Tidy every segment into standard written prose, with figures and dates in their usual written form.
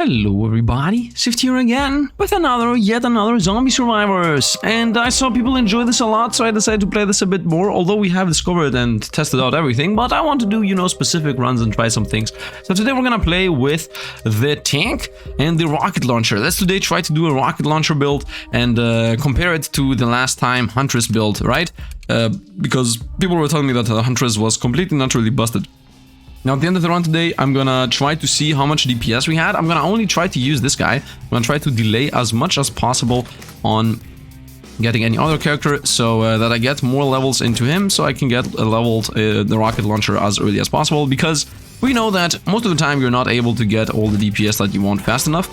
Hello everybody, Sifd here again with yet another Zombie Survivors, and I saw people enjoy this a lot, so I decided to play this a bit more, although we have discovered and tested out everything, but I want to do, specific runs and try some things. So today we're gonna play with the tank and the rocket launcher. Let's today try to do a rocket launcher build and compare it to the last time Huntress build, right? Because people were telling me that the Huntress was completely not really busted. Now, at the end of the run today, I'm gonna try to see how much DPS we had. I'm gonna only try to use this guy. I'm gonna try to delay as much as possible on getting any other character so that I get more levels into him, so I can get leveled the rocket launcher as early as possible, because we know that most of the time you're not able to get all the DPS that you want fast enough.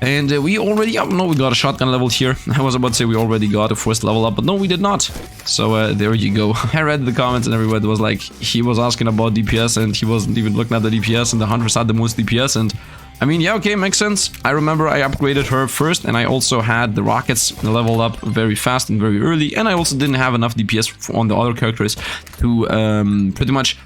And we already, no, we got a shotgun level here. I was about to say we already got a first level up, but no, we did not. So there you go. I read the comments and everybody was like, he was asking about DPS and he wasn't even looking at the DPS, and the Huntress had the most DPS. And I mean, yeah, okay, makes sense. I remember I upgraded her first, and I also had the rockets leveled up very fast and very early, and I also didn't have enough DPS on the other characters to pretty much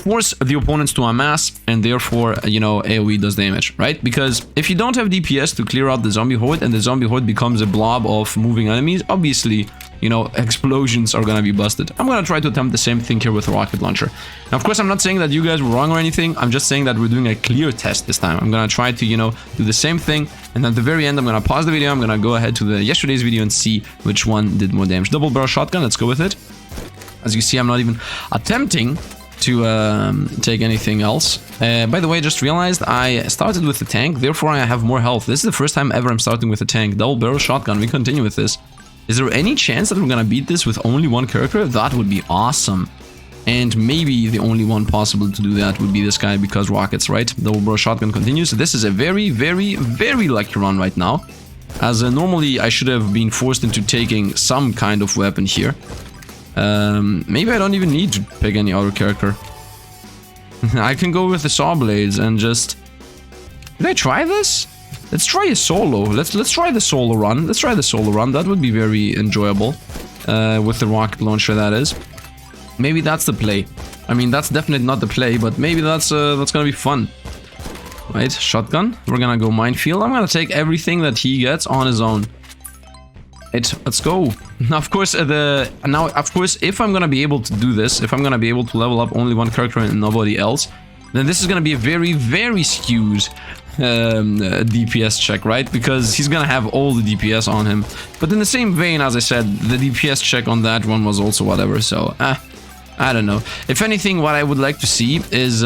force the opponents to amass, and therefore, AoE does damage, right? Because if you don't have DPS to clear out the zombie horde, and the zombie horde becomes a blob of moving enemies, obviously, explosions are gonna be busted. I'm gonna try to attempt the same thing here with a rocket launcher. Now, of course, I'm not saying that you guys were wrong or anything. I'm just saying that we're doing a clear test this time. I'm gonna try to, do the same thing, and at the very end, I'm gonna pause the video. I'm gonna go ahead to the yesterday's video and see which one did more damage. Double barrel shotgun, let's go with it. As you see, I'm not even attempting to take anything else. By the way, I just realized I started with the tank, therefore I have more health. This is the first time ever I'm starting with a tank. Double barrel shotgun, we continue with this. Is there any chance that we're gonna beat this with only one character? That would be awesome. And maybe the only one possible to do that would be this guy, because rockets, right? Double barrel shotgun continues. This is a very, very, very lucky run right now, as normally I should have been forced into taking some kind of weapon here. Maybe I don't even need to pick any other character. I can go with the saw blades and just... Did I try this? Let's try a solo. Let's try the solo run. Let's try the solo run. That would be very enjoyable. With the rocket launcher, that is. Maybe that's the play. I mean, that's definitely not the play, but maybe that's gonna be fun. Right, shotgun. We're gonna go minefield. I'm gonna take everything that he gets on his own. Let's go. Now, of course, if I'm gonna be able to do this, if I'm gonna be able to level up only one character and nobody else, then this is gonna be a very, very skewed DPS check, right? Because he's gonna have all the DPS on him. But in the same vein, as I said, the DPS check on that one was also whatever. So, I don't know. If anything, what I would like to see is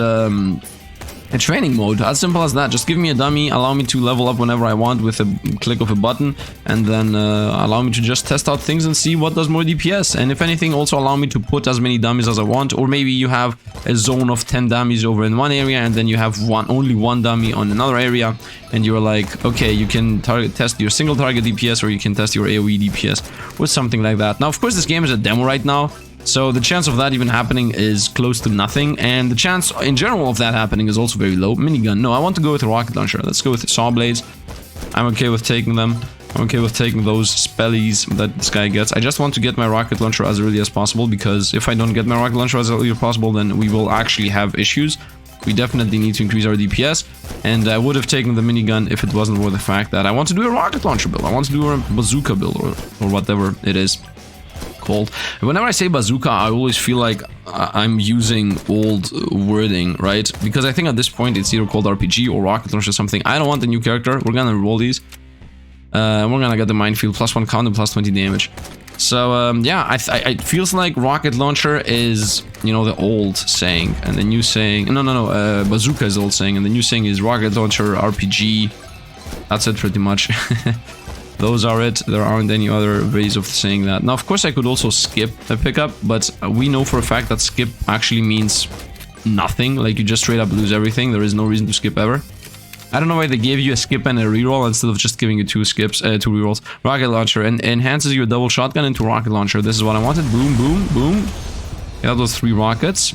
a training mode, as simple as that. Just give me a dummy, allow me to level up whenever I want with a click of a button, and then allow me to just test out things and see what does more DPS. And if anything, also allow me to put as many dummies as I want, or maybe you have a zone of 10 dummies over in one area, and then you have only one dummy on another area, and you're like, okay, you can test your single target DPS, or you can test your AoE DPS, or something like that. Now, of course, this game is a demo right now, so the chance of that even happening is close to nothing, and the chance in general of that happening is also very low. Minigun, no, I want to go with a rocket launcher. Let's go with the saw blades. I'm okay with taking them. I'm okay with taking those spellies that this guy gets. I just want to get my rocket launcher as early as possible, because if I don't get my rocket launcher as early as possible, then we will actually have issues. We definitely need to increase our DPS, and I would have taken the minigun if it wasn't for the fact that I want to do a rocket launcher build. I want to do a bazooka build, or whatever it is called. Whenever I say bazooka, I always feel like I'm using old wording, right? Because I think at this point it's either called RPG or rocket launcher or something. I don't want a new character. We're gonna roll these. We're gonna get the minefield, +1 count and +20 damage. So yeah, it feels like rocket launcher is, the old saying, and the new saying, no, bazooka is the old saying, and the new saying is rocket launcher, RPG. That's it pretty much. Those are it. There aren't any other ways of saying that. Now, of course, I could also skip a pickup, but we know for a fact that skip actually means nothing. Like, you just straight up lose everything. There is no reason to skip ever. I don't know why they gave you a skip and a reroll instead of just giving you two rerolls. Rocket launcher and enhances your double shotgun into rocket launcher. This is what I wanted. Boom, boom, boom. Got those 3 rockets.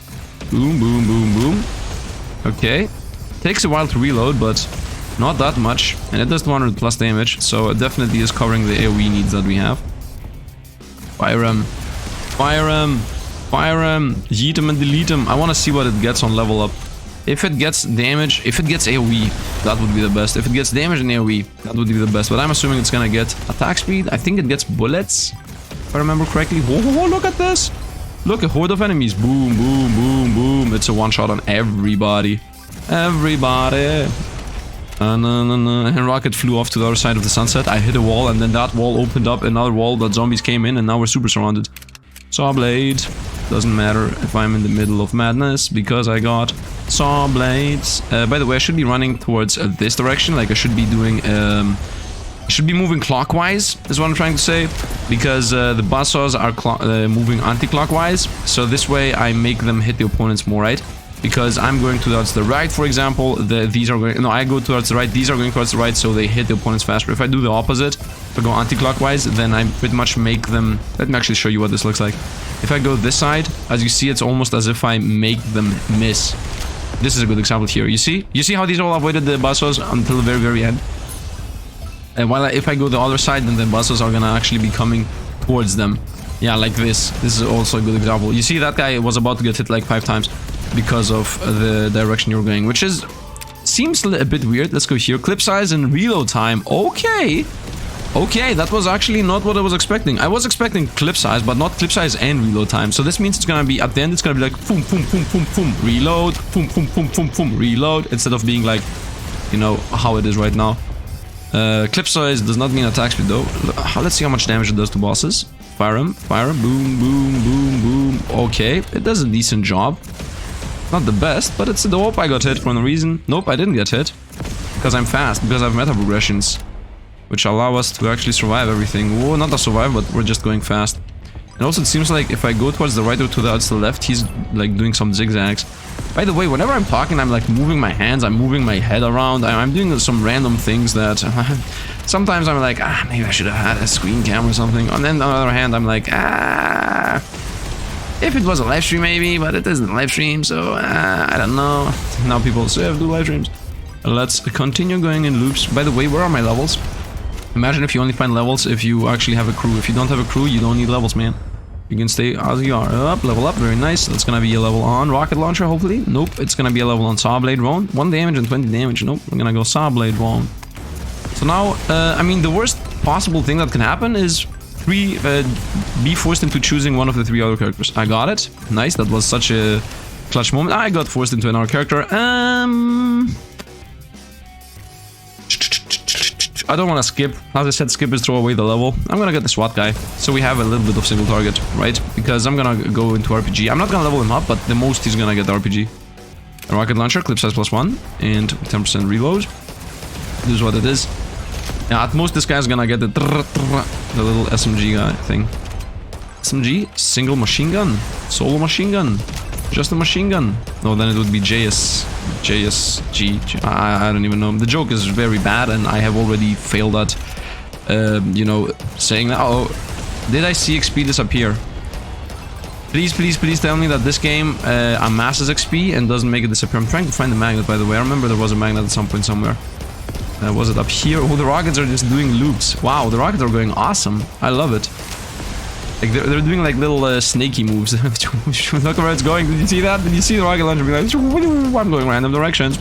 Boom, boom, boom, boom. Okay. Takes a while to reload, but not that much, and it does 200 plus damage, so it definitely is covering the AoE needs that we have. Fire him. Fire him. Fire him. Yeet him and delete him. I want to see what it gets on level up. If it gets damage, if it gets AoE, that would be the best. If it gets damage and AoE, that would be the best. But I'm assuming it's gonna get attack speed. I think it gets bullets, if I remember correctly. Whoa, look at this. Look, a horde of enemies. Boom, boom, boom, boom. It's a one-shot on everybody. Everybody. And Rocket flew off to the other side of the sunset. I hit a wall, and then that wall opened up another wall that zombies came in, and now we're super surrounded. Saw blade. Doesn't matter if I'm in the middle of madness, because I got saw blades. By the way, I should be running towards this direction. Like, I should be doing... I should be moving clockwise, is what I'm trying to say. Because the buzzsaws are moving anti-clockwise. So this way, I make them hit the opponents more, right? Because I'm going towards the right, for example, these are going... No, I go towards the right, these are going towards the right, so they hit the opponents faster. If I do the opposite, if I go anti-clockwise, then I pretty much make them... Let me actually show you what this looks like. If I go this side, as you see, it's almost as if I make them miss. This is a good example here. You see? You see how these all avoided the buzzsaws until the very, very end? And while if I go the other side, then the buzzsaws are gonna actually be coming towards them. Yeah, like this. This is also a good example. You see, that guy was about to get hit like 5 times. Because of the direction you're going, which is seems a bit weird. Let's go here. Clip size and reload time. Okay, that was actually not what I was expecting. I was expecting clip size, but not clip size and reload time. So this means it's gonna be at the end. It's gonna be like boom, boom, boom, boom, boom, reload, boom, boom, boom, boom, boom, reload, instead of being like, you know, how it is right now. Clip size does not mean attack speed though. Let's see how much damage it does to bosses. Fire him, boom, boom, boom, boom. Okay, it does a decent job. Not the best, but it's dope. I got hit for no reason. Nope, I didn't get hit. Because I'm fast, because I have meta progressions. Which allow us to actually survive everything. Whoa, not to survive, but we're just going fast. And also it seems like if I go towards the right or towards the left, he's like doing some zigzags. By the way, whenever I'm talking, I'm like moving my hands, I'm moving my head around. I'm doing some random things that... Sometimes I'm like, maybe I should have had a screen cam or something. And then on the other hand, I'm like, if it was a live stream, maybe, but it isn't a live stream, so I don't know. Now people say I do live streams. Let's continue going in loops. By the way, where are my levels? Imagine if you only find levels if you actually have a crew. If you don't have a crew, you don't need levels, man. You can stay as you are. Up, level up, very nice. That's gonna be a level on rocket launcher, hopefully. Nope, it's gonna be a level on saw blade roan. 1 damage and 20 damage. Nope, I'm gonna go saw blade roan. So now, I mean, the worst possible thing that can happen is be forced into choosing one of the 3 other characters. I got it. Nice, that was such a clutch moment. I got forced into another character. I don't want to skip. As I said, skip is throw away the level. I'm gonna get the SWAT guy, so we have a little bit of single target, right? Because I'm gonna go into RPG. I'm not gonna level him up, but the most he's gonna get RPG. A rocket launcher, clip size +1, and 10% reload. This is what it is. Yeah, at most this guy's gonna get the little SMG guy thing. SMG? Single machine gun? Solo machine gun? Just a machine gun? No, then it would be JSG. I don't even know. The joke is very bad, and I have already failed at, you know, saying that. Oh, did I see XP disappear? Please, please, please tell me that this game amasses XP and doesn't make it disappear. I'm trying to find the magnet, by the way. I remember there was a magnet at some point somewhere. Was it up here? Oh, the rockets are just doing loops. Wow, the rockets are going awesome. I love it. Like they're doing like little snaky moves. Look where it's going. Did you see that? Did you see the rocket launcher be like, I'm going random directions.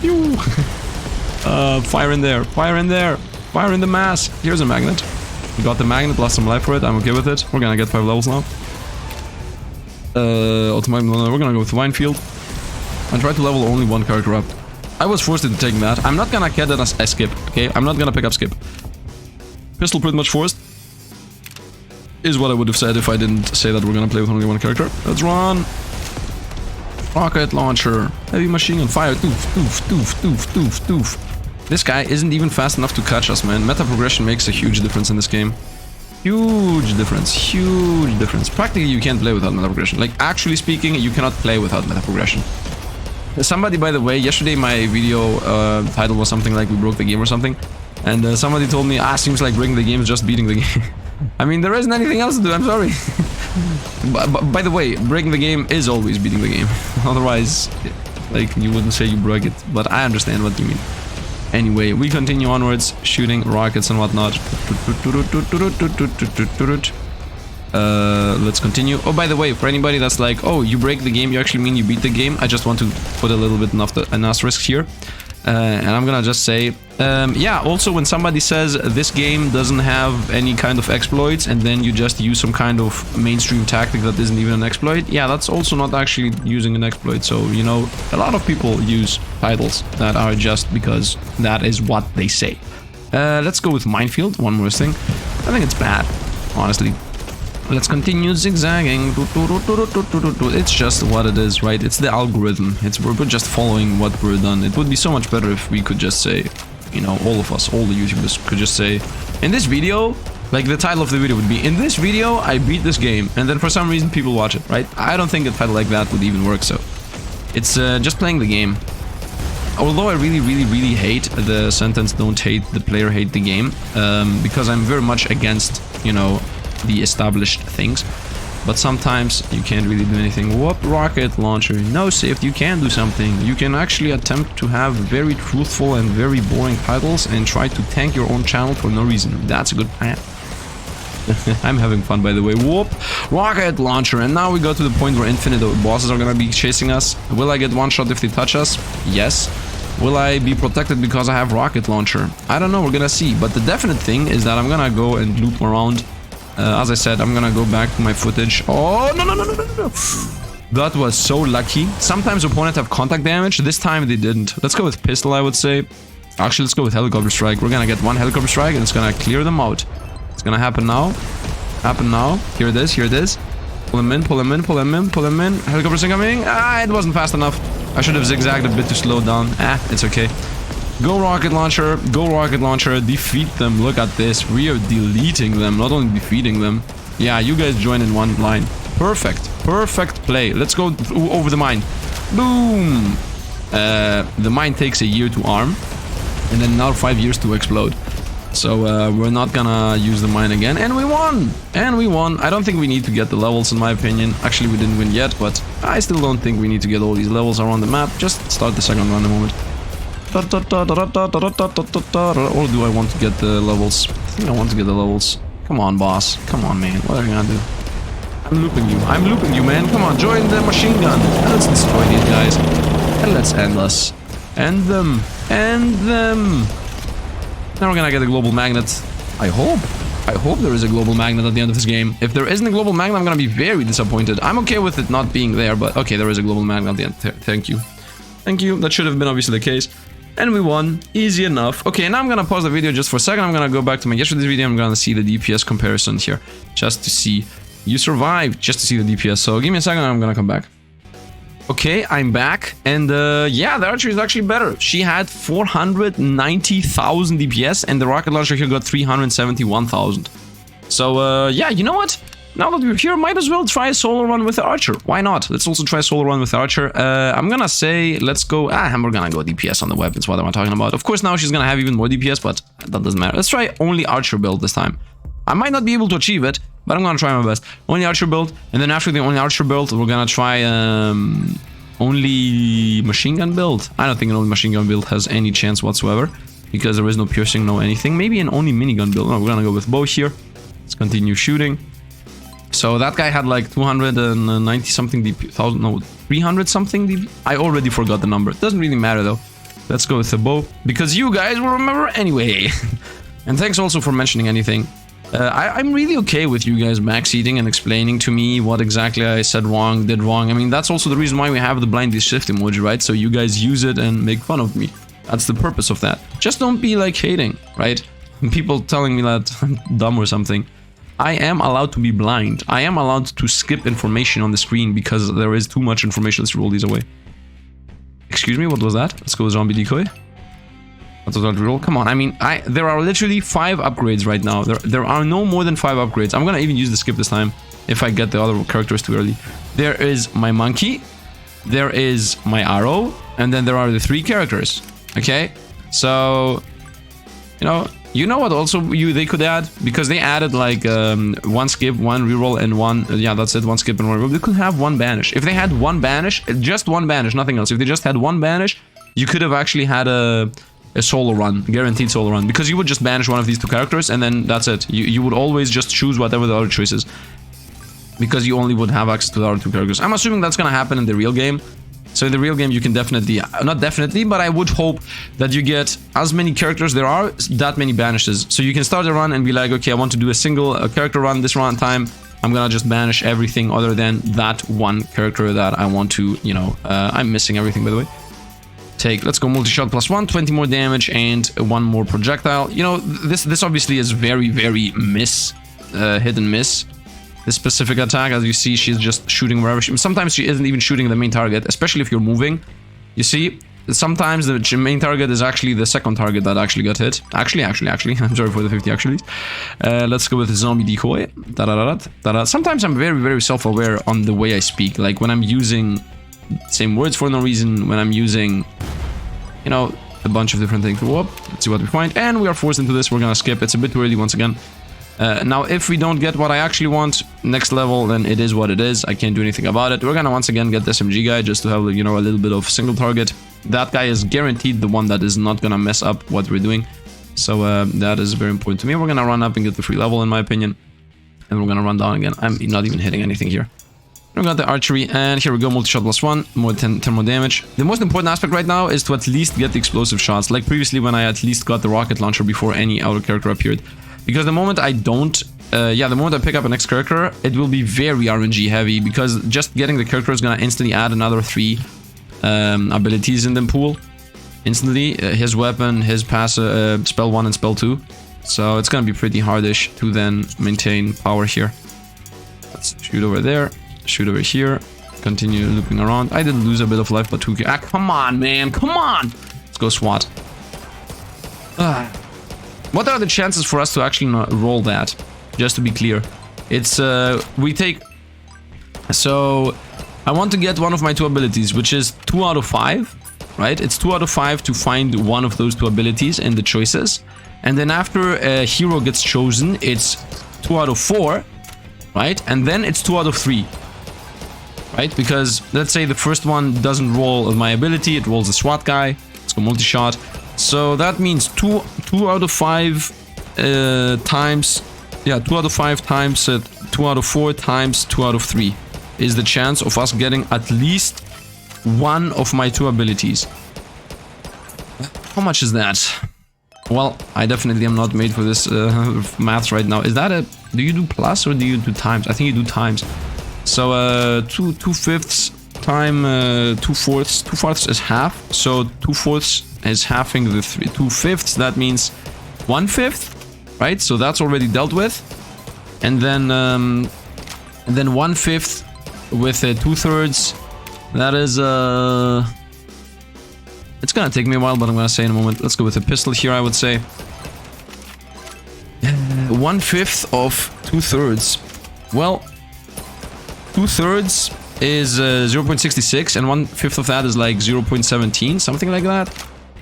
Fire in there. Fire in there. Fire in the mass. Here's a magnet. We got the magnet, lost some life for it. I'm okay with it. We're gonna get 5 levels now. Ultimately, we're gonna go with Winefield. And try to level only 1 character up. I was forced into taking that. I'm not gonna get that as a skip, okay? I'm not gonna pick up skip. Pistol pretty much forced. Is what I would have said if I didn't say that we're gonna play with only 1 character. Let's run! Rocket launcher. Heavy machine gun fire. Doof, doof, doof, doof, doof, doof. This guy isn't even fast enough to catch us, man. Meta progression makes a huge difference in this game. Huge difference. Huge difference. Practically, you can't play without meta progression. Like, actually speaking, you cannot play without meta progression. Somebody, by the way, yesterday my video title was something like we broke the game or something. And somebody told me, seems like breaking the game is just beating the game. I mean, there isn't anything else to do, I'm sorry. By the way, breaking the game is always beating the game. Otherwise, like, you wouldn't say you broke it. But I understand what you mean. Anyway, we continue onwards, shooting rockets and whatnot. Let's continue. Oh, by the way, for anybody that's like, oh, you break the game, you actually mean you beat the game, I just want to put a little bit of an asterisk here. And I'm gonna just say, yeah, also when somebody says this game doesn't have any kind of exploits and then you just use some kind of mainstream tactic that isn't even an exploit, yeah, that's also not actually using an exploit. So, you know, a lot of people use titles that are just because that is what they say. Let's go with Minefield, one more thing. I think it's bad, honestly. Let's continue zigzagging. It's just what it is, right? It's the algorithm. We're just following what we're done. It would be so much better if we could just say, you know, all of us, all the YouTubers could just say, in this video, like the title of the video would be, in this video, I beat this game. And then for some reason, people watch it, right? I don't think a title like that would even work, so. It's just playing the game. Although I really hate the sentence, don't hate the player, hate the game. Because I'm very much against, you know, the established things, but sometimes you can't really do anything. Whoop, rocket launcher. No, Sifd, you can do something. You can actually attempt to have very truthful and very boring titles and try to tank your own channel for no reason. That's a good plan. I'm having fun, by the way. Whoop, rocket launcher. And now we go to the point where infinite bosses are gonna be chasing us. Will I get one shot if they touch us? Yes. Will I be protected because I have rocket launcher? I don't know, we're gonna see. But the definite thing is that I'm gonna go and loop around. As I said, I'm gonna go back to my footage. Oh, no. That was so lucky. Sometimes opponents have contact damage. This time they didn't. Let's go with pistol, I would say. Actually, let's go with helicopter strike. We're gonna get one helicopter strike and it's gonna clear them out. It's gonna happen now. Here it is. Pull him in. Helicopter's incoming. Ah, it wasn't fast enough. I should have zigzagged a bit to slow down. It's okay. Go rocket launcher, defeat them. Look at this, we are deleting them, not only defeating them. Yeah, you guys join in one line. Perfect play. Let's go over the mine. Boom. The mine takes a year to arm and then another 5 years to explode. So we're not gonna use the mine again, and we won. I don't think we need to get the levels, in my opinion. Actually, we didn't win yet, but I still don't think we need to get all these levels around the map. Just start the second run in a moment. Or do I want to get the levels? I think I want to get the levels. Come on, boss. Come on, man. What are you gonna do? I'm looping you, man. Come on, join the machine gun. And let's destroy these guys. And let's end us. End them. Now we're gonna get a global magnet. I hope there is a global magnet at the end of this game. If there isn't a global magnet, I'm gonna be very disappointed. I'm okay with it not being there, but okay, there is a global magnet at the end. Thank you. That should have been obviously the case. And we won. Easy enough. Okay, now I'm gonna pause the video just for a second. I'm gonna go back to my yesterday's video. I'm gonna see the DPS comparison here. Just to see. You survived. Just to see the DPS. So give me a second and I'm gonna come back. Okay, I'm back. And yeah, the archer is actually better. She had 490,000 DPS and the rocket launcher here got 371,000. So yeah, you know what? Now that we're here, might as well try a solo run with the archer. Why not? Let's also try a solo run with the archer. I'm gonna say, let's go... we're gonna go DPS on the weapons, what am I talking about? Of course, now she's gonna have even more DPS, but that doesn't matter. Let's try only archer build this time. I might not be able to achieve it, but I'm gonna try my best. Only archer build, and then after the only archer build, we're gonna try only machine gun build. I don't think an only machine gun build has any chance whatsoever, because there is no piercing, no anything. Maybe an only minigun build. No, we're gonna go with bow here. Let's continue shooting. So that guy had like 290 something DP, 300 something DP. I already forgot the number. It doesn't really matter though. Let's go with the bow, because you guys will remember anyway. And thanks also for mentioning anything. I'm really okay with you guys backseating and explaining to me what exactly I said wrong, did wrong. I mean, that's also the reason why we have the blind shift emoji, right? So you guys use it and make fun of me. That's the purpose of that. Just don't be like hating, right? And people telling me that I'm dumb or something. I am allowed to be blind. I am allowed to skip information on the screen because there is too much information. Let's roll these away. Excuse me, what was that? Let's go zombie decoy. What was that roll? Come on, I mean, there are literally 5 upgrades right now. There are no more than 5 upgrades. I'm gonna even use the skip this time if I get the other characters too early. There is my monkey, there is my arrow, and then there are the 3 characters. Okay, so you know what also they could add, because they added like 1 skip, 1 reroll, and 1 yeah, that's it, 1 skip and 1 reroll. They could have 1 banish. If they had 1 banish, just 1 banish, nothing else. If they just had 1 banish, you could have actually had a solo run, guaranteed solo run, because you would just banish one of these 2 characters and then that's it. You would always just choose whatever the other choice is. because you only would have access to the other 2 characters. I'm assuming that's gonna happen in the real game. So in the real game, you can definitely, not definitely, but I would hope that you get as many characters there are, that many banishes. So you can start a run and be like, okay, I want to do a single character run this run time. I'm gonna just banish everything other than that one character that I want to, you know, I'm missing everything, by the way. Let's go multi-shot +1, 20 more damage and 1 more projectile. You know, this obviously is very, very hit and miss. This specific attack, as you see, she's just shooting wherever sometimes she isn't even shooting the main target, especially if you're moving. You see, sometimes the main target is actually the second target that actually got hit. Actually, I'm sorry for the 50 actually. Let's go with the zombie decoy. Sometimes I'm very, very self-aware on the way I speak. Like when I'm using same words for no reason, when I'm using, you know, a bunch of different things. Whoop, let's see what we find. And we are forced into this. We're gonna skip. It's a bit too early once again. Now, if we don't get what I actually want next level, then it is what it is. I can't do anything about it. We're gonna once again get the SMG guy just to have, you know, a little bit of single target. That guy is guaranteed the one that is not gonna mess up what we're doing. So that is very important to me. We're gonna run up and get the free level, in my opinion. And we're gonna run down again. I'm not even hitting anything here. We got the archery, and here we go, multi-shot +1, more 10 more damage. The most important aspect right now is to at least get the explosive shots, like previously when I at least got the rocket launcher before any outer character appeared. Because the moment I don't, the moment I pick up a next character, it will be very RNG heavy, because just getting the character is gonna instantly add another 3 abilities in the pool. Instantly, his weapon, his passive, spell 1 and spell 2. So it's gonna be pretty hardish to then maintain power here. Let's shoot over there. Shoot over here, continue looping around. I did lose a bit of life, but 2. Ah, come on, man, come on! Let's go SWAT. What are the chances for us to actually not roll that? Just to be clear, it's we take. So I want to get one of my 2 abilities, which is 2 out of 5, right? It's 2 out of 5 to find one of those 2 abilities in the choices, and then after a hero gets chosen, it's 2 out of 4, right? And then it's 2 out of 3. Right, because let's say the first one doesn't roll my ability, it rolls the SWAT guy. Let's go multi-shot. So that means 2 out of 5 times, yeah, 2 out of 5 times 2 out of 4 times 2 out of 3 is the chance of us getting at least one of my 2 abilities. How much is that? Well, I definitely am not made for this maths right now. Is that a, do you do plus or do you do times? I think you do times. So 2/5 time 2/4. 2/4 is half. So 2/4 is halving the 2/5. That means 1/5, right? So that's already dealt with. And then 1/5 with 2/3. That is it's gonna take me a while, but I'm gonna say in a moment. Let's go with a pistol here. I would say 1/5 of 2/3. Well. 2/3 is 0.66 and 1/5 of that is like 0.17, something like that.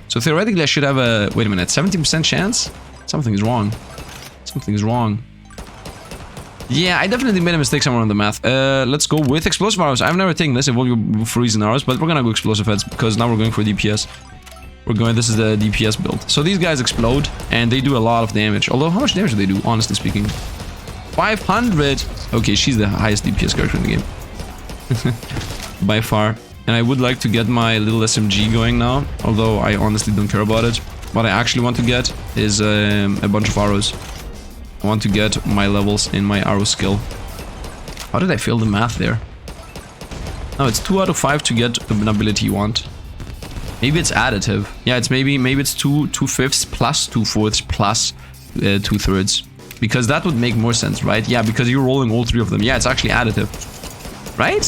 So theoretically I should have a, wait a minute, 70% chance? Something is wrong. Something is wrong. Yeah, I definitely made a mistake somewhere on the math. Let's go with explosive arrows. I've never taken this evolve freezing arrows, but we're gonna go explosive heads because now we're going for DPS. This is the DPS build. So these guys explode and they do a lot of damage. Although, how much damage do they do, honestly speaking? 500. Okay, she's the highest DPS character in the game. By far. And I would like to get my little SMG going now, although I honestly don't care about it. What I actually want to get is a bunch of arrows. I want to get my levels in my arrow skill. How did I fail the math there? No, it's 2 out of 5 to get an ability you want. Maybe it's additive. Yeah, it's maybe it's 2/5 plus 2/4 plus 2/3. Because that would make more sense, right? Yeah, because you're rolling all 3 of them. Yeah, it's actually additive. Right?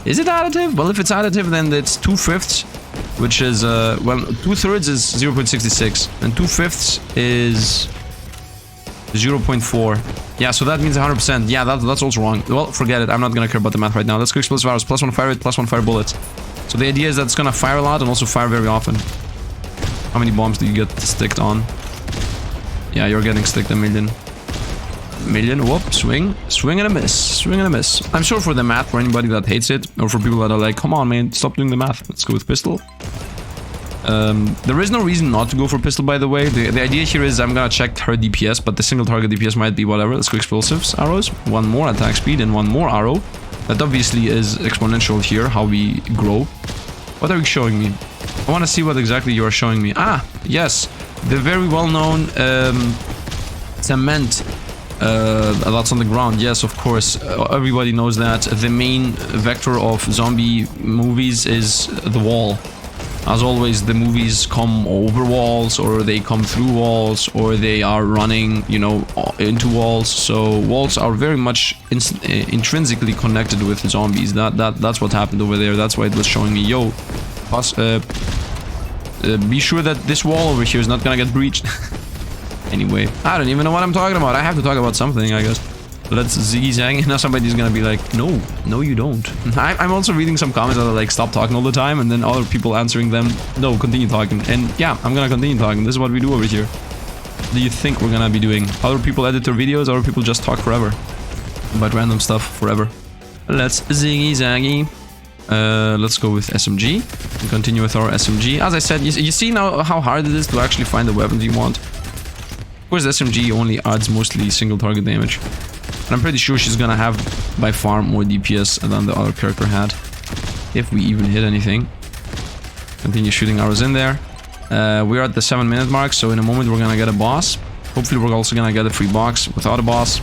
Is it additive? Well, if it's additive, then it's 2/5, which is, well, 2/3 is 0.66, and 2/5 is 0.4. Yeah, so that means 100%. Yeah, that's also wrong. Well, forget it. I'm not gonna care about the math right now. Let's go explosive arrows. +1 fire rate, +1 fire bullets. So the idea is that it's gonna fire a lot and also fire very often. How many bombs do you get sticked on? Yeah, you're getting sticked a million. Whoop, swing and a miss, I'm sure for the math, for anybody that hates it, or for people that are like, come on man, stop doing the math. Let's go with pistol. There is no reason not to go for pistol, by the way. The idea here is I'm gonna check her DPS, but the single target DPS might be whatever. Let's go explosives, arrows. One more attack speed and one more arrow. That obviously is exponential here, how we grow. What are you showing me? I want to see what exactly you are showing me. Ah, yes. The very well-known cement that's on the ground. Yes, of course. Everybody knows that. The main vector of zombie movies is the wall. As always, the movies come over walls, or they come through walls, or they are running, you know, into walls. So walls are very much intrinsically connected with zombies. That's what happened over there. That's why it was showing me, yo, be sure that this wall over here is not gonna get breached. Anyway, I don't even know what I'm talking about. I have to talk about something, I guess. Let's zigzag. Now somebody's gonna be like, no you don't. I'm also reading some comments that are like, stop talking all the time, and then other people answering them, no, continue talking. And yeah, I'm gonna continue talking. This is what we do over here. What do you think we're gonna be doing? Other people edit their videos, other people just talk forever about random stuff forever. Let's ziggy zaggy. Let's go with SMG and continue with our SMG. As I said, you see now how hard it is to actually find the weapons you want. Of course, the SMG only adds mostly single target damage. And I'm pretty sure she's gonna have by far more DPS than the other character had. If we even hit anything. Continue shooting arrows in there. We're at the 7-minute mark, so in a moment we're gonna get a boss. Hopefully we're also gonna get a free box without a boss.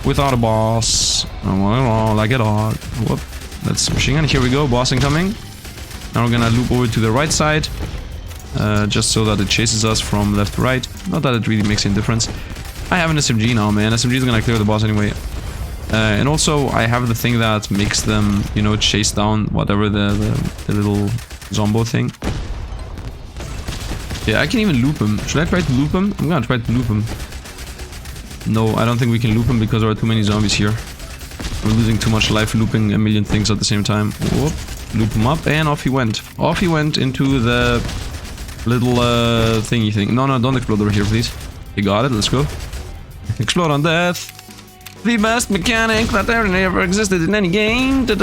Without a boss. Oh, like it all. Whoop. That's machine gun. Here we go, boss incoming. Now we're gonna loop over to the right side. Just so that it chases us from left to right. Not that it really makes any difference. I have an SMG now, man. SMG is gonna clear the boss anyway. And also, I have the thing that makes them, you know, chase down whatever the little zombo thing. Yeah, I can even loop him. Should I try to loop him? I'm gonna try to loop him. No, I don't think we can loop him because there are too many zombies here. We're losing too much life looping a million things at the same time. Whoop. Loop him up, and off he went. Off he went into the little thingy thing. No, don't explode over here, please. You got it, let's go. Explode on death. The best mechanic that ever existed in any game. This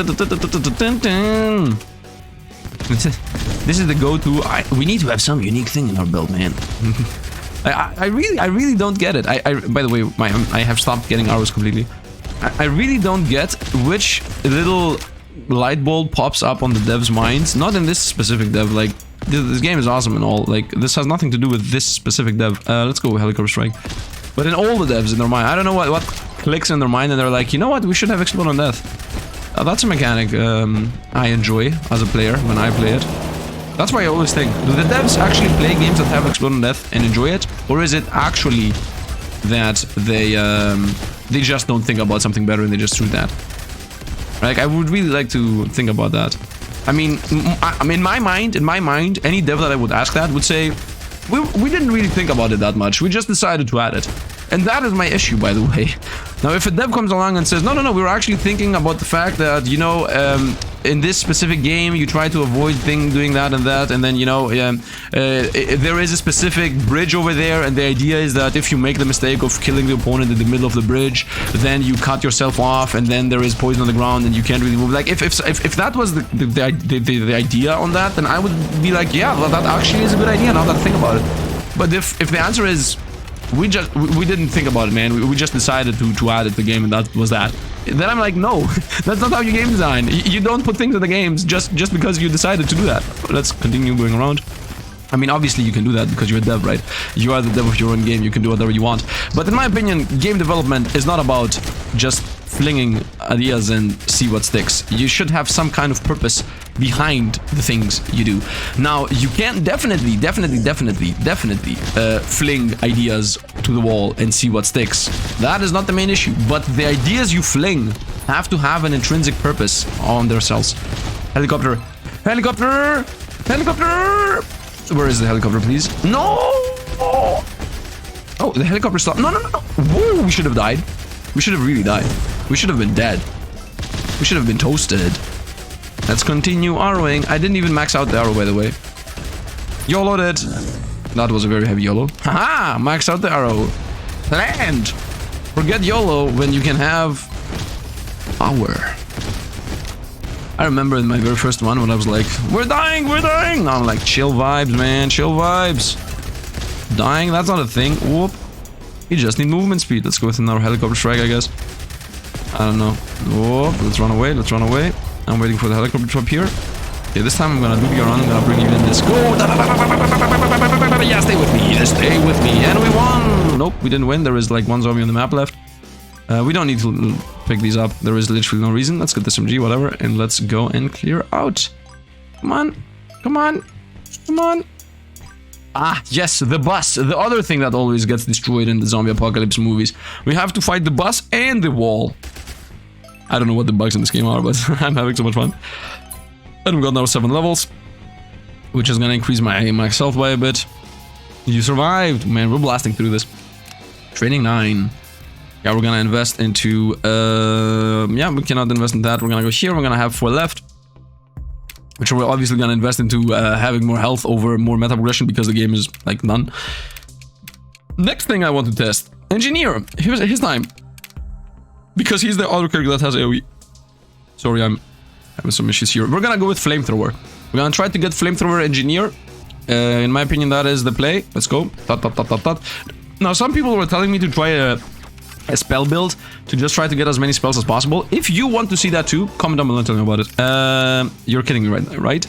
is the go-to. We need to have some unique thing in our build, man. I really don't get it. By the way, I have stopped getting arrows completely. I really don't get which little light bulb pops up on the devs' minds. Not in this specific dev. Like, this game is awesome and all. Like, this has nothing to do with this specific dev. Let's go helicopter strike. But in all the devs in their mind, I don't know what clicks in their mind, and they're like, you know what, we should have explode on death. That's a mechanic I enjoy as a player when I play it. That's why I always think, do the devs actually play games that have explode on death and enjoy it, or is it actually that they just don't think about something better and they just shoot that? Like, I would really like to think about that. I mean, in my mind, any dev that I would ask that would say, we didn't really think about it that much. We just decided to add it. And that is my issue, by the way. Now, if a dev comes along and says, no, we were actually thinking about the fact that, you know, in this specific game, you try to avoid doing that, and then, you know, there is a specific bridge over there, and the idea is that if you make the mistake of killing the opponent in the middle of the bridge, then you cut yourself off, and then there is poison on the ground, and you can't really move. Like, if that was the idea on that, then I would be like, yeah, well, that actually is a good idea, now that I think about it. But if the answer is, we didn't think about it, man. We just decided to add it to the game, and that was that. Then I'm like, no, that's not how you game design. You don't put things in the games just because you decided to do that. Let's continue going around. I mean, obviously you can do that because you're a dev, right? You are the dev of your own game. You can do whatever you want. But in my opinion, game development is not about just flinging ideas and see what sticks. You should have some kind of purpose behind the things you do. Now, you can definitely fling ideas to the wall and see what sticks. That is not the main issue. But the ideas you fling have to have an intrinsic purpose on themselves. Helicopter. Helicopter! Helicopter! Where is the helicopter, please? No! Oh, the helicopter stopped. No. Whoa, we should have died. We should have really died. We should have been dead. We should have been toasted. Let's continue arrowing. I didn't even max out the arrow, by the way. YOLO'd it. That was a very heavy YOLO. Haha! Max out the arrow. Land! Forget YOLO when you can have power. I remember in my very first one when I was like, we're dying, we're dying. Now I'm like, chill vibes, man, chill vibes. Dying, that's not a thing. Whoop. You just need movement speed. Let's go with another helicopter strike, I guess. I don't know. Whoop, let's run away, let's run away. I'm waiting for the helicopter to appear. Okay, this time I'm gonna loop you around, I'm gonna bring you in this. Go! Yeah, stay with me, just stay with me. And we won! Nope, we didn't win. There is like one zombie on the map left. We don't need to pick these up. There is literally no reason. Let's get this SMG, whatever, and let's go and clear out. Come on. Come on. Come on. Ah, yes, the bus. The other thing that always gets destroyed in the zombie apocalypse movies. We have to fight the bus and the wall. I don't know what the bugs in this game are, but I'm having so much fun. And we got now 7 levels, which is gonna increase myself by a bit. You survived! Man, we're blasting through this. Training 9. Yeah, we're gonna invest into... yeah, we cannot invest in that. We're gonna go here. We're gonna have 4 left. Which we're obviously gonna invest into having more health over more meta progression because the game is, like, done. Next thing I want to test. Engineer. Here's his time. Because he's the other character that has AoE. Sorry, I'm having some issues here. We're gonna go with Flamethrower. We're gonna try to get Flamethrower Engineer. In my opinion, that is the play. Let's go. Now, some people were telling me to try a spell build to just try to get as many spells as possible. If you want to see that too, comment down below and tell me about it. You're kidding me right?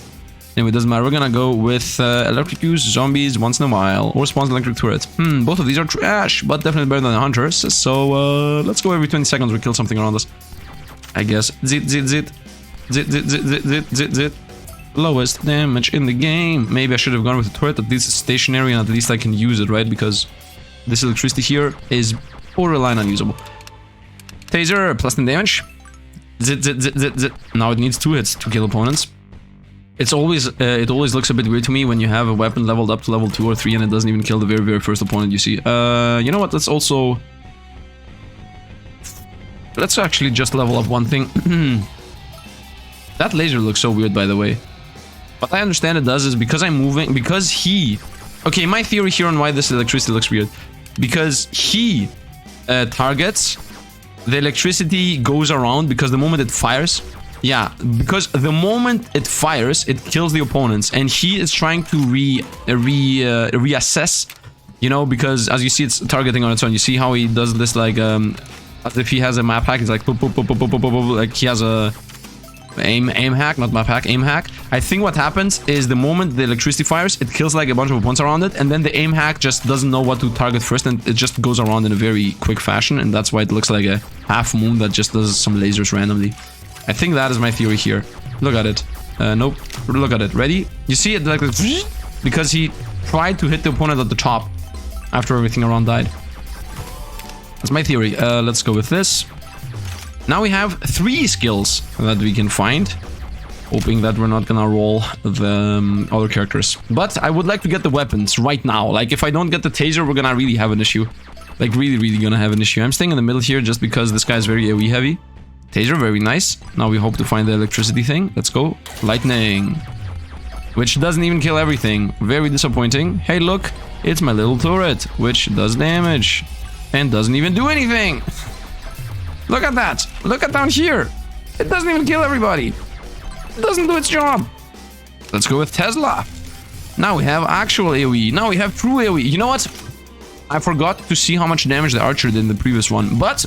Anyway, it doesn't matter. We're gonna go with electric use, zombies once in a while, or spawns electric turrets. Both of these are trash, but definitely better than the hunters. So let's go every 20 seconds we kill something around us. I guess. Zit, zit, zit. Zit, zit, zit, zit, zit, zit, zit. Lowest damage in the game. Maybe I should have gone with the turret. At least it's stationary and at least I can use it, right? Because this electricity here is borderline unusable. Taser, plus 10 damage. Zit, zit, zit, zit, zit. Now it needs 2 hits to kill opponents. It's always, it always looks a bit weird to me when you have a weapon leveled up to level 2 or 3 and it doesn't even kill the very, very first opponent you see. You know what? Let's also... Let's actually just level up one thing. That laser looks so weird, by the way. What I understand it does is because I'm moving... Because he... Okay, my theory here on why this electricity looks weird. Because he targets... The electricity goes around because the moment it fires... Yeah, because the moment it fires, it kills the opponents, and he is trying to reassess, you know, because as you see, it's targeting on its own. You see how he does this, like, as if he has a map hack. It's like, like he has a aim hack, not map hack, aim hack. I think what happens is the moment the electricity fires, it kills like a bunch of opponents around it, and then the aim hack just doesn't know what to target first, and it just goes around in a very quick fashion, and that's why it looks like a half moon that just does some lasers randomly. I think that is my theory here. Look at it. Nope. Look at it. Ready? You see it like this? Because he tried to hit the opponent at the top after everything around died. That's my theory. Let's go with this. Now we have 3 skills that we can find. Hoping that we're not gonna roll the other characters. But I would like to get the weapons right now. Like, if I don't get the taser, we're gonna really have an issue. Like, really gonna have an issue. I'm staying in the middle here just because this guy is very AoE heavy. Taser, very nice. Now we hope to find the electricity thing. Let's go. Lightning. Which doesn't even kill everything. Very disappointing. Hey, look. It's my little turret, which does damage. And doesn't even do anything. Look at that. Look at down here. It doesn't even kill everybody. It doesn't do its job. Let's go with Tesla. Now we have actual AoE. Now we have true AoE. You know what? I forgot to see how much damage the archer did in the previous one. But...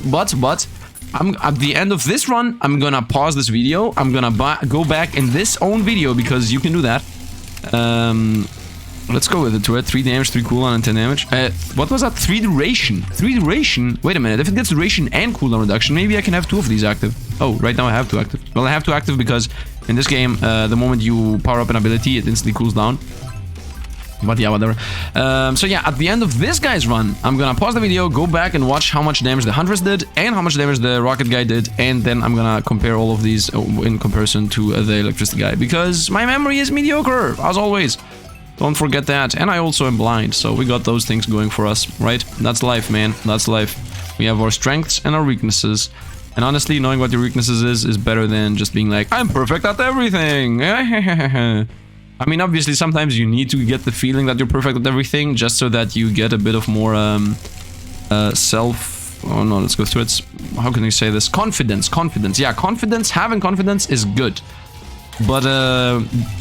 at the end of this run, I'm gonna pause this video. I'm gonna go back in this own video because you can do that. Let's go with the turret. 3 damage, 3 cooldown, and 10 damage. What was that? 3 duration. 3 duration? Wait a minute. If it gets duration and cooldown reduction, maybe I can have 2 of these active. Oh, right now I have 2 active. Well, I have 2 active because in this game, the moment you power up an ability, it instantly cools down. But yeah, whatever. So yeah, at the end of this guy's run, I'm gonna pause the video, go back and watch how much damage the Huntress did and how much damage the Rocket guy did, and then I'm gonna compare all of these in comparison to the Electricity guy, because my memory is mediocre, as always. Don't forget that. And I also am blind, so we got those things going for us, right? That's life, man. That's life. We have our strengths and our weaknesses. And honestly, knowing what your weaknesses is better than just being like, I'm perfect at everything. I mean, obviously, sometimes you need to get the feeling that you're perfect at everything, just so that you get a bit of more self... Oh no, let's go through it. How can you say this? Confidence. Yeah, confidence. Having confidence is good. But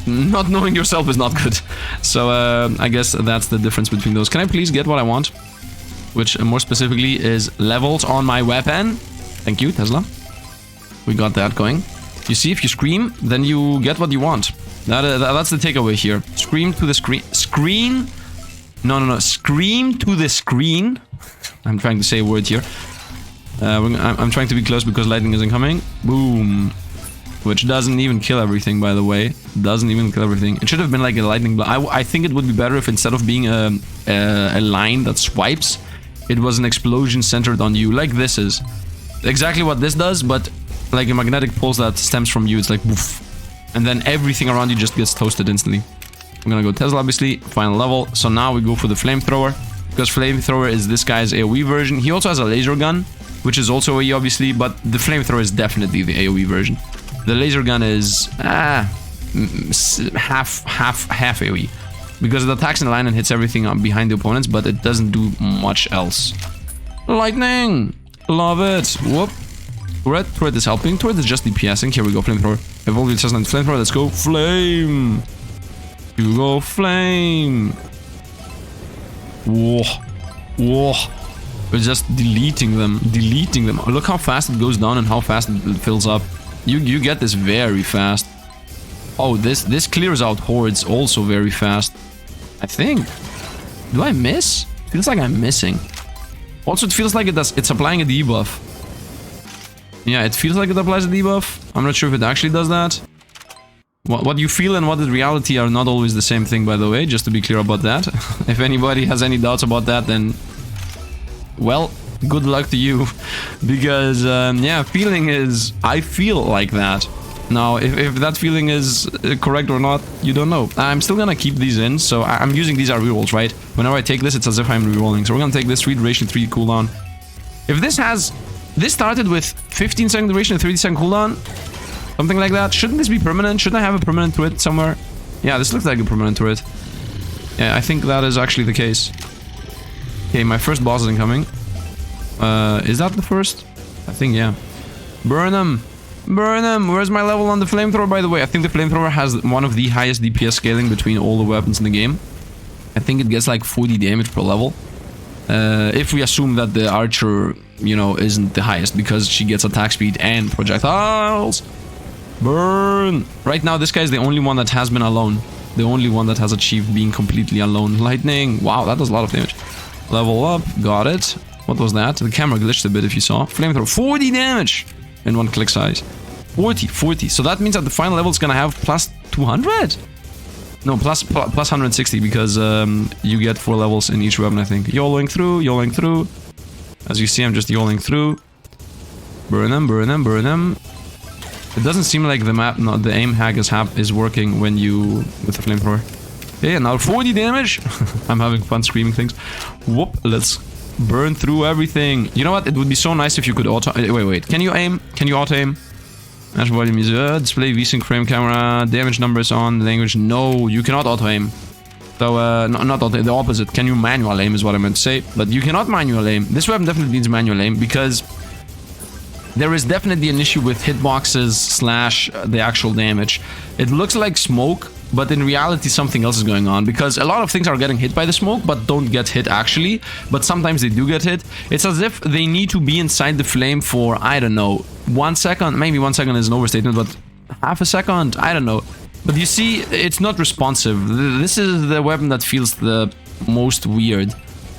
not knowing yourself is not good. So I guess that's the difference between those. Can I please get what I want? Which more specifically is levels on my weapon. Thank you, Tesla. We got that going. You see, if you scream, then you get what you want. That's the takeaway here. Scream to the screen. Screen? No. Scream to the screen. I'm trying to say a word here. I'm trying to be close because lightning isn't coming. Boom. Which doesn't even kill everything, by the way. Doesn't even kill everything. It should have been like a lightning blow. I think it would be better if instead of being a line that swipes, it was an explosion centered on you, like this is. Exactly what this does, but like a magnetic pulse that stems from you. It's like woof. And then everything around you just gets toasted instantly. I'm gonna go Tesla, obviously. Final level. So now we go for the flamethrower. Because flamethrower is this guy's AoE version. He also has a laser gun, which is also AoE, obviously. But the flamethrower is definitely the AoE version. The laser gun is half AoE. Because it attacks in a line and hits everything behind the opponents, but it doesn't do much else. Lightning! Love it! Whoop! Turret is helping. Turret is just DPSing. Here we go, flamethrower. Evolve your chestnut flamethrower. Let's go. Flame! You go, flame! Whoa. Whoa. We're just deleting them. Deleting them. Look how fast it goes down and how fast it fills up. You get this very fast. Oh, this clears out hordes also very fast. I think. Do I miss? Feels like I'm missing. Also, it feels like it's applying a debuff. Yeah, it feels like it applies a debuff. I'm not sure if it actually does that. What you feel and what is reality are not always the same thing, by the way, just to be clear about that. If anybody has any doubts about that, then... well, good luck to you. Because, yeah, feeling is... I feel like that. Now, if that feeling is correct or not, you don't know. I'm still gonna keep these in, so I'm using these as rerolls, right? Whenever I take this, it's as if I'm rerolling. So we're gonna take this 3 duration, 3 cooldown. If this has... This started with 15 second duration and 30 second cooldown. Something like that. Shouldn't this be permanent? Shouldn't I have a permanent turret somewhere? Yeah, this looks like a permanent turret. Yeah, I think that is actually the case. Okay, my first boss is incoming. Is that the first? I think, yeah. Burn him! Burn him! Where's my level on the flamethrower, by the way? I think the flamethrower has one of the highest DPS scaling between all the weapons in the game. I think it gets like 40 damage per level. If we assume that the archer, you know, isn't the highest because she gets attack speed and projectiles. Burn! Right now, this guy is the only one that has been alone. The only one that has achieved being completely alone. Lightning! Wow, that does a lot of damage. Level up. Got it. What was that? The camera glitched a bit if you saw. Flamethrower. 40 damage! In one click size. 40. So that means that the final level is gonna have plus 200? No, plus 160 because you get 4 levels in each weapon, I think. YOLOing through. As you see, I'm just YOLOing through. Burn them. It doesn't seem like the map, no, the aim hack is working when you... with the flamethrower. Okay, now 40 damage! I'm having fun screaming things. Whoop, let's burn through everything. You know what? It would be so nice if you could auto... Wait. Can you aim? Can you auto-aim? Match volume is display VSync frame camera. Damage numbers on language. No, you cannot auto-aim. So, not auto, the opposite. Can you manual aim is what I meant to say. But you cannot manual aim. This weapon definitely needs manual aim because... there is definitely an issue with hitboxes / the actual damage. It looks like smoke, but in reality something else is going on. Because a lot of things are getting hit by the smoke, but don't get hit actually. But sometimes they do get hit. It's as if they need to be inside the flame for, I don't know, 1 second. Maybe 1 second is an overstatement, but half a second? I don't know. But you see, it's not responsive. This is the weapon that feels the most weird.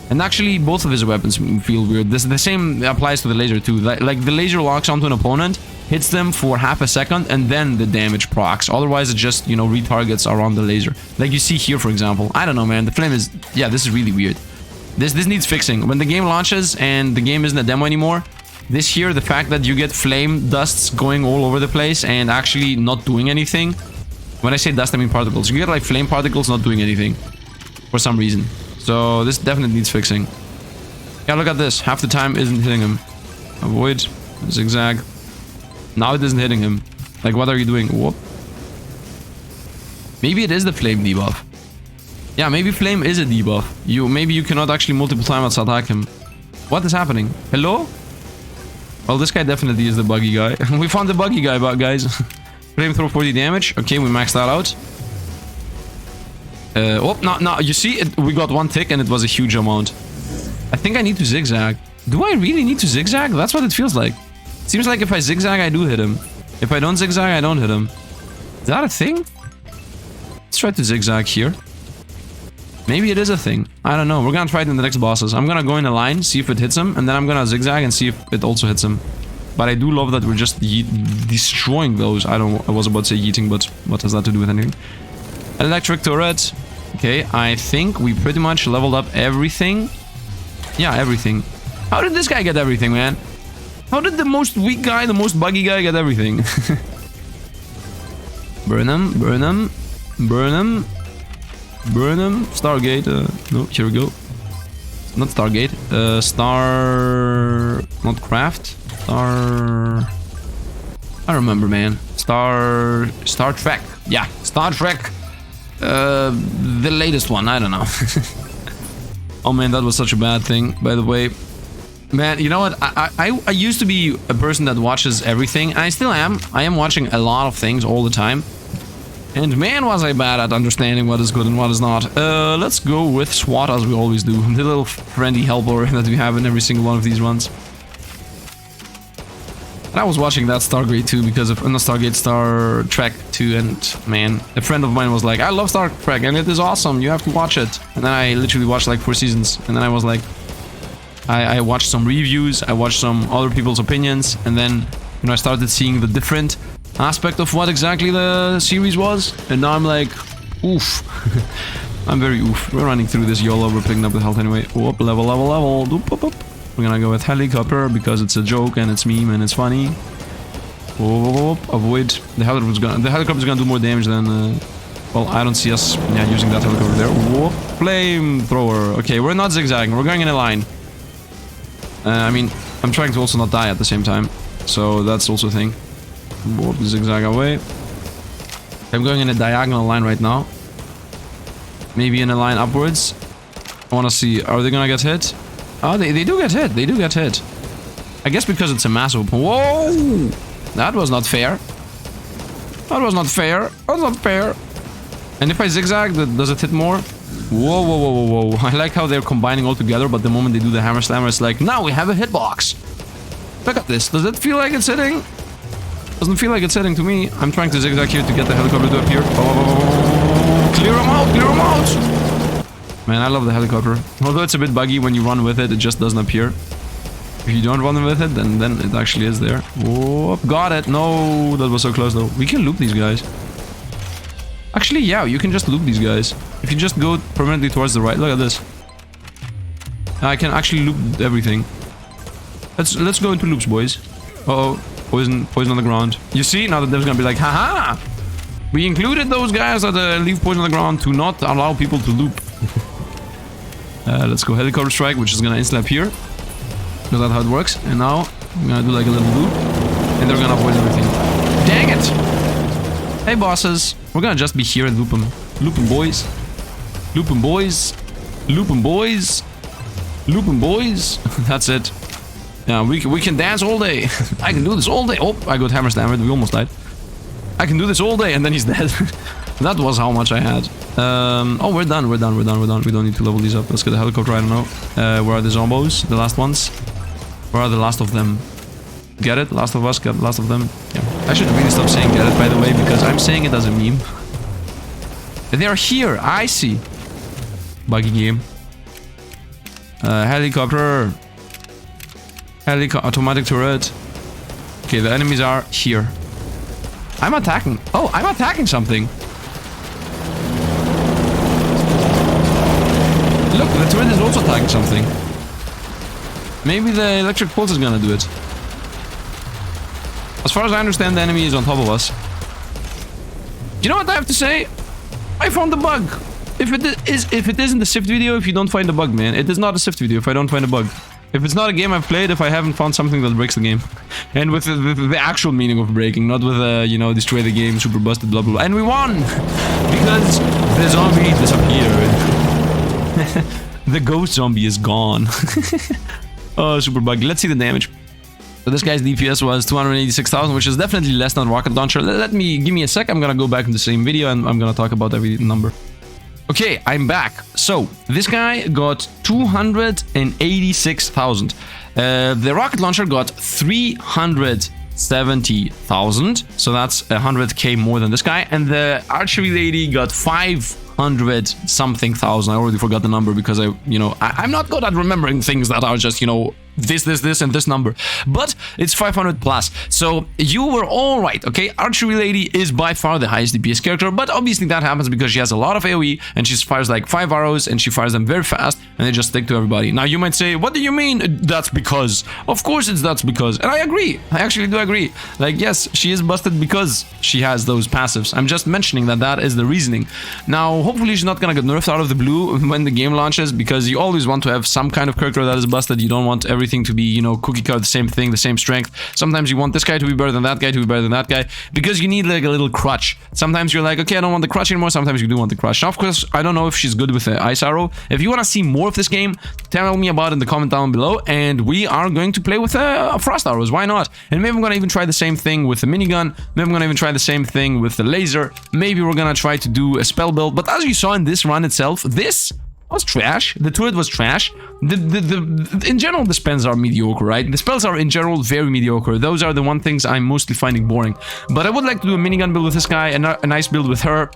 And actually, both of his weapons feel weird. The same applies to the laser too. Like the laser locks onto an opponent, hits them for half a second, and then the damage procs. Otherwise, it just, you know, retargets around the laser. Like you see here, for example. I don't know, man. The flame is... yeah, this is really weird. This needs fixing. When the game launches and the game isn't a demo anymore, this here, the fact that you get flame dusts going all over the place and actually not doing anything. When I say dust, I mean particles. You get like flame particles not doing anything. For some reason. So this definitely needs fixing. Yeah, look at this. Half the time isn't hitting him. Avoid. Zigzag. Now it isn't hitting him. Like, what are you doing? Whoop. Maybe it is the flame debuff. Yeah, maybe flame is a debuff. Maybe you cannot actually multiple times attack him. What is happening? Hello? Well, this guy definitely is the buggy guy. We found the buggy guy, guys. Flamethrower 40 damage. Okay, we maxed that out. Oh, no, you see, we got 1 tick and it was a huge amount. I think I need to zigzag. Do I really need to zigzag? That's what it feels like. Seems like if I zigzag, I do hit him. If I don't zigzag, I don't hit him. Is that a thing? Let's try to zigzag here. Maybe it is a thing. I don't know. We're gonna try it in the next bosses. I'm gonna go in a line, see if it hits him, and then I'm gonna zigzag and see if it also hits him. But I do love that we're just destroying those. I was about to say yeeting, but what has that to do with anything? Electric turret. Okay, I think we pretty much leveled up everything. Yeah, everything. How did this guy get everything, man? How did the most weak guy, the most buggy guy get everything? Burn him, burn him, burn him, burn him. Stargate. No, here we go. Not Stargate. Not Craft. I remember, man. Star Trek. Yeah, Star Trek. The latest one. I don't know. Oh man, that was such a bad thing. By the way, man, you know what? I used to be a person that watches everything. I still am. I am watching a lot of things all the time. And man, was I bad at understanding what is good and what is not. Let's go with SWAT as we always do. The little friendly helper that we have in every single one of these runs. And I was watching that Stargate 2 because of Stargate, Star Trek 2, and man, a friend of mine was like, I love Star Trek and it is awesome, you have to watch it. And then I literally watched like 4 seasons, and then I was like, I watched some reviews, I watched some other people's opinions, and then I started seeing the different aspect of what exactly the series was, and now I'm like, oof. I'm very oof. We're running through this YOLO, we're picking up the health anyway. Whoop, level. Doop, boop, boop. We're gonna go with helicopter because it's a joke and it's meme and it's funny. Whoop, avoid. The helicopter's gonna do more damage than... well, I don't see us using that helicopter there. Whoop, flamethrower. Okay, we're not zigzagging, we're going in a line. I mean, I'm trying to also not die at the same time. So that's also a thing. Whoop, zigzag away. I'm going in a diagonal line right now. Maybe in a line upwards. I wanna see, are they gonna get hit? Oh, they do get hit. They do get hit. I guess because it's a massive... Whoa! That was not fair. That was not fair. That was not fair. And if I zigzag, does it hit more? Whoa. I like how they're combining all together, but the moment they do the hammer slammer, it's like, now we have a hitbox. Look at this. Does it feel like it's hitting? Doesn't feel like it's hitting to me. I'm trying to zigzag here to get the helicopter to appear. Oh, clear them out! Clear them out! Man, I love the helicopter. Although it's a bit buggy when you run with it, it just doesn't appear. If you don't run with it, then it actually is there. Whoop, got it. No, that was so close though. We can loop these guys. Actually, yeah, you can just loop these guys. If you just go permanently towards the right, look at this. I can actually loop everything. Let's go into loops, boys. Uh-oh, poison on the ground. You see, now that there's gonna be like, haha! We included those guys that leave poison on the ground to not allow people to loop. Let's go helicopter strike, which is gonna instant appear. Because that's how it works. And now I'm gonna do like a little loop, and they're gonna avoid everything. Dang it! Hey bosses, we're gonna just be here and loop them. Loop them, boys. Loop them, boys. Loop them, boys. Loop them, boys. That's it. Yeah, we can dance all day. I can do this all day. Oh, I got hammer slammered. We almost died. I can do this all day, and then he's dead. That was how much I had. Oh, we're done. We don't need to level these up. Let's get the helicopter. I don't know. Where are the zombos? The last ones? Where are the last of them? Get it? Last of us? Get last of them? Yeah. I should really stop saying get it, by the way, because I'm saying it as a meme. They are here. I see. Buggy game. Helicopter. Automatic turret. Okay, the enemies are here. I'm attacking. Oh, I'm attacking something. Look, the turret is also attacking something. Maybe the electric pulse is gonna do it. As far as I understand, the enemy is on top of us. You know what I have to say? I found the bug. If it isn't the Sifd video, if you don't find the bug, man. It is not a Sifd video if I don't find a bug. If it's not a game I've played, if I haven't found something that breaks the game. And with the actual meaning of breaking, not with, you know, destroy the game, super busted, blah, blah, blah. And we won! Because the zombie disappeared. The ghost zombie is gone. Oh, super buggy. Let's see the damage. So this guy's DPS was 286,000, which is definitely less than rocket launcher. Give me a sec. I'm gonna go back in the same video and I'm gonna talk about every number. Okay, I'm back. So this guy got 286,000. The rocket launcher got 370,000. So that's 100k more than this guy. And the archery lady got 500 something thousand. I already forgot the number because I'm not good at remembering things that are just, this, and this number. But it's 500 plus. So you were all right, okay? Archery lady is by far the highest DPS character, but obviously that happens because she has a lot of AoE and she fires like 5 arrows and she fires them very fast and they just stick to everybody. Now you might say, what do you mean that's because? Of course that's because. And I agree. I actually do agree. Like, yes, she is busted because she has those passives. I'm just mentioning that is the reasoning. Now, hopefully she's not gonna get nerfed out of the blue when the game launches, because you always want to have some kind of character that is busted. You don't want everything to be, cookie cutter, the same thing, the same strength. Sometimes you want this guy to be better than that guy to be better than that guy, because you need like a little crutch. Sometimes you're like, okay, I don't want the crutch anymore. Sometimes you do want the crutch. Now, of course, I don't know if she's good with the ice arrow. If you want to see more of this game, tell me about it in the comment down below, and we are going to play with frost arrows. Why not? And maybe I'm gonna even try the same thing with the minigun. Maybe I'm gonna even try the same thing with the laser. Maybe we're gonna try to do a spell build. But as you saw in this run itself, this was trash. The turret was trash. In general, the spells are mediocre, right? The spells are in general very mediocre. Those are the one things I'm mostly finding boring. But I would like to do a minigun build with this guy, and a nice build with her.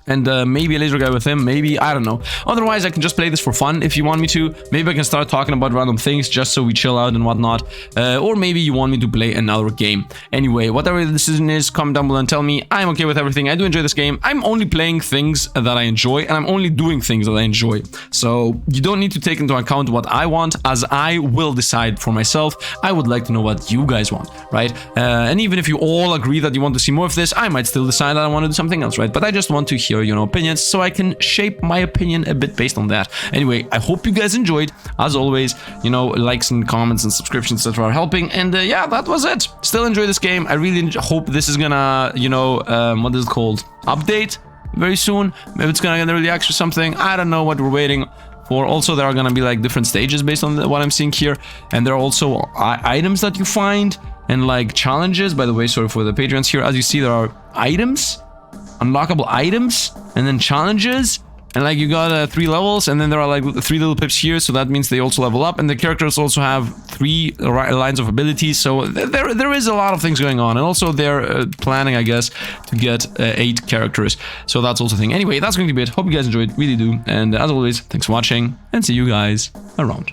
And maybe a laser guy with him, maybe, I don't know. Otherwise, I can just play this for fun if you want me to. Maybe I can start talking about random things just so we chill out and whatnot. Or maybe you want me to play another game. Anyway, whatever the decision is, comment down below and tell me. I'm okay with everything. I do enjoy this game. I'm only playing things that I enjoy, and I'm only doing things that I enjoy. So you don't need to take into account what I want, as I will decide for myself. I would like to know what you guys want, right? And even if you all agree that you want to see more of this, I might still decide that I want to do something else, right? But I just want to hear opinions, so I can shape my opinion a bit based on that. Anyway, I hope you guys enjoyed. As always, likes and comments and subscriptions, etc. are helping. And yeah, that was it. Still enjoy this game. I really hope this is gonna, what is it called? Update very soon. Maybe it's gonna get early access or something. I don't know what we're waiting for. Also, there are gonna be like different stages based on what I'm seeing here, and there are also items that you find and like challenges. By the way, sorry for the Patreons here. As you see, there are items, unlockable items, and then challenges, and like you got 3 levels, and then there are like 3 little pips here, so that means they also level up, and the characters also have 3 lines of abilities. So there is a lot of things going on, and also they're planning, I guess, to get 8 characters, so that's also a thing. Anyway, that's going to be it. Hope you guys enjoyed, really do, and as always, thanks for watching, and see you guys around.